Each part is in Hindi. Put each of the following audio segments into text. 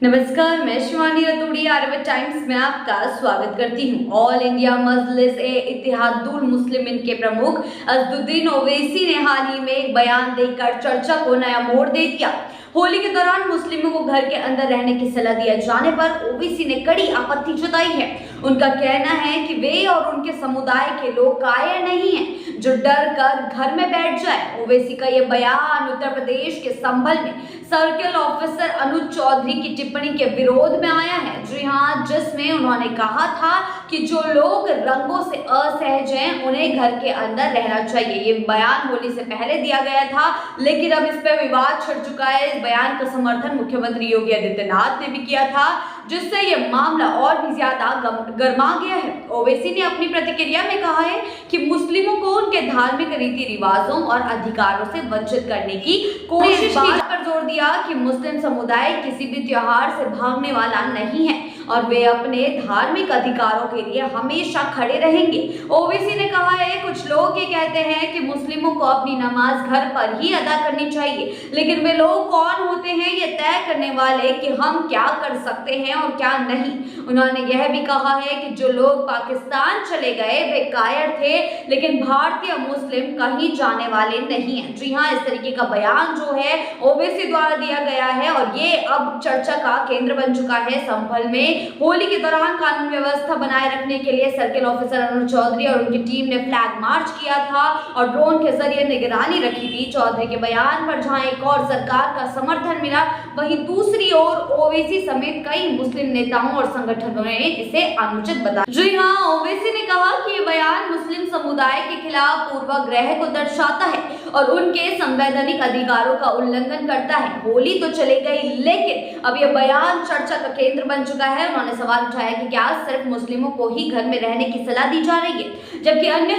नमस्कार, मैं शिवानी रतूड़ी आर्यभट्ट टाइम्स में आपका स्वागत करती हूँ। ऑल इंडिया मजलिस ए इत्तेहादुल मुस्लिमीन के प्रमुख असदुद्दीन ओवैसी ने हाल ही में एक बयान देकर चर्चा को नया मोड़ दे दिया। होली के दौरान मुस्लिमों को घर के अंदर रहने की सलाह दिए जाने पर ओवैसी ने कड़ी आपत्ति जताई है। उनका कहना है कि वे और उनके समुदाय के लोग कायर नहीं हैं जो डर कर घर में बैठ जाए। ओवैसी का यह बयान उत्तर प्रदेश के संभल में सर्किल ऑफिसर अनुज चौधरी की टिप्पणी के विरोध में आया है। जी हां, जिसमें उन्होंने कहा था कि जो लोग रंगों से असहज हैं उन्हें घर के अंदर रहना चाहिए। ये बयान होली से पहले दिया गया था, लेकिन अब इस पर विवाद छिड़ चुका है। इस बयान का समर्थन मुख्यमंत्री योगी आदित्यनाथ ने भी किया था, जिससे यह मामला और भी ज्यादा गर्मा गया है। ओवैसी ने अपनी प्रतिक्रिया में कहा है कि मुस्लिमों को उनके धार्मिक रीति रिवाजों और अधिकारों से वंचित करने की कोशिश की, पर जोर दिया कि मुस्लिम समुदाय किसी भी त्योहार से भागने वाला नहीं है और वे अपने धार्मिक अधिकारों के लिए हमेशा खड़े रहेंगे। ओवैसी ने कहा है, कुछ लोग ये कहते हैं कि मुस्लिमों को अपनी नमाज घर पर ही अदा करनी चाहिए, लेकिन वे लोग कौन होते हैं ये तय करने वाले कि हम क्या कर सकते हैं और क्या नहीं। उन्होंने यह भी कहा है कि जो लोग पाकिस्तान चले गए वे कायर थे, लेकिन भारतीय मुस्लिम कहीं जाने वाले नहीं हैं। जी हाँ, इस तरीके का बयान जो है ओवैसी द्वारा दिया गया है और ये अब चर्चा का केंद्र बन चुका है। संभल में होली के दौरान कानून व्यवस्था बनाए रखने के लिए सर्किल ऑफिसर अनुज चौधरी और उनकी टीम ने फ्लैग मार्च किया था और ड्रोन के जरिए निगरानी रखी थी। चौधरी के बयान पर जहां एक और सरकार का समर्थन मिला, वहीं दूसरी ओर ओवैसी समेत कई मुस्लिम नेताओं और संगठनों ने इसे अनुचित बताया। जी हां, ओवैसी ने कहा कि ये बयान मुस्लिम समुदाय के खिलाफ पूर्वाग्रह को दर्शाता है और उनके संवैधानिक अधिकारों का उल्लंघन करता है। होली तो चली गई, लेकिन अब यह बयान चर्चा का केंद्र बन चुका है। उन्होंने सवाल उठाया कि क्या सिर्फ मुस्लिमों को ही घर में रहने की सलाह दी जा रही है, जबकि अन्य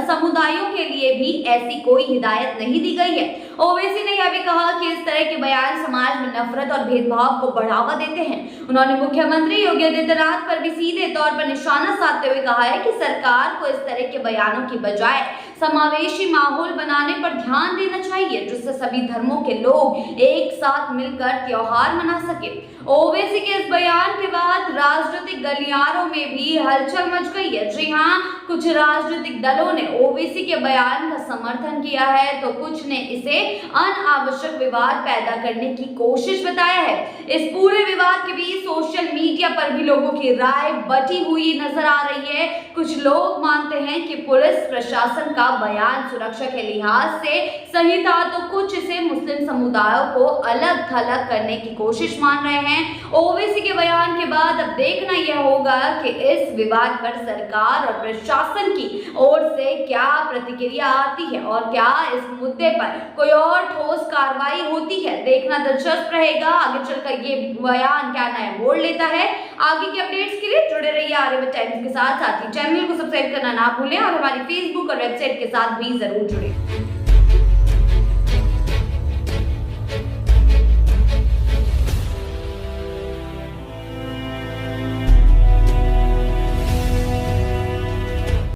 समुदायों के लिए भी ऐसी कोई हिदायत नहीं दी गई है। ओवैसी ने यह भी कहा कि इस तरह के बयान समाज में नफरत और भेदभाव को बढ़ावा देते हैं। उन्होंने मुख्यमंत्री योगी आदित्यनाथ पर भी सीधे तौर पर निशाना साधते हुए कहा है कि सरकार को इस तरह के बयानों की बजाय समावेशी माहौल बनाने पर ध्यान देना चाहिए, जिससे सभी धर्मों के लोग एक साथ मिलकर त्योहार मना सके। ओवैसी के इस बयान के बाद राजनीतिक गलियारों में भी हलचल मच गई है। जी हाँ, कुछ राजनीतिक दलों ने ओवैसी के बयान का समर्थन किया है तो कुछ ने इसे अनावश्यक विवाद पैदा करने की कोशिश बताया है। इस पूरे विवाद के बीच सोशल मीडिया पर भी लोगों की राय बटी हुई नजर आ रही है। कुछ लोग मानते हैं कि पुलिस प्रशासन का बयान सुरक्षा के लिहाज से सही था, तो कुछ इसे मुस्लिम समुदायों को अलग थलग करने की कोशिश मान रहे हैं। ओवैसी के बयान के बाद अब देखना यह होगा कि इस विवाद पर सरकार और प्रशासन की ओर से क्या प्रतिक्रिया आती है और क्या इस मुद्दे पर कोई और ठोस कार्रवाई होती है। देखना दिलचस्प रहेगा आगे चलकर ये बयान क्या नया मोड़ लेता है। आगे की अपडेट्स के लिए जुड़े रहिए आर्यभट्ट टाइम्स के साथ ही चैनल को सब्सक्राइब करना ना भूलें और हमारी फेसबुक और वेबसाइट के साथ भी जरूर जुड़े।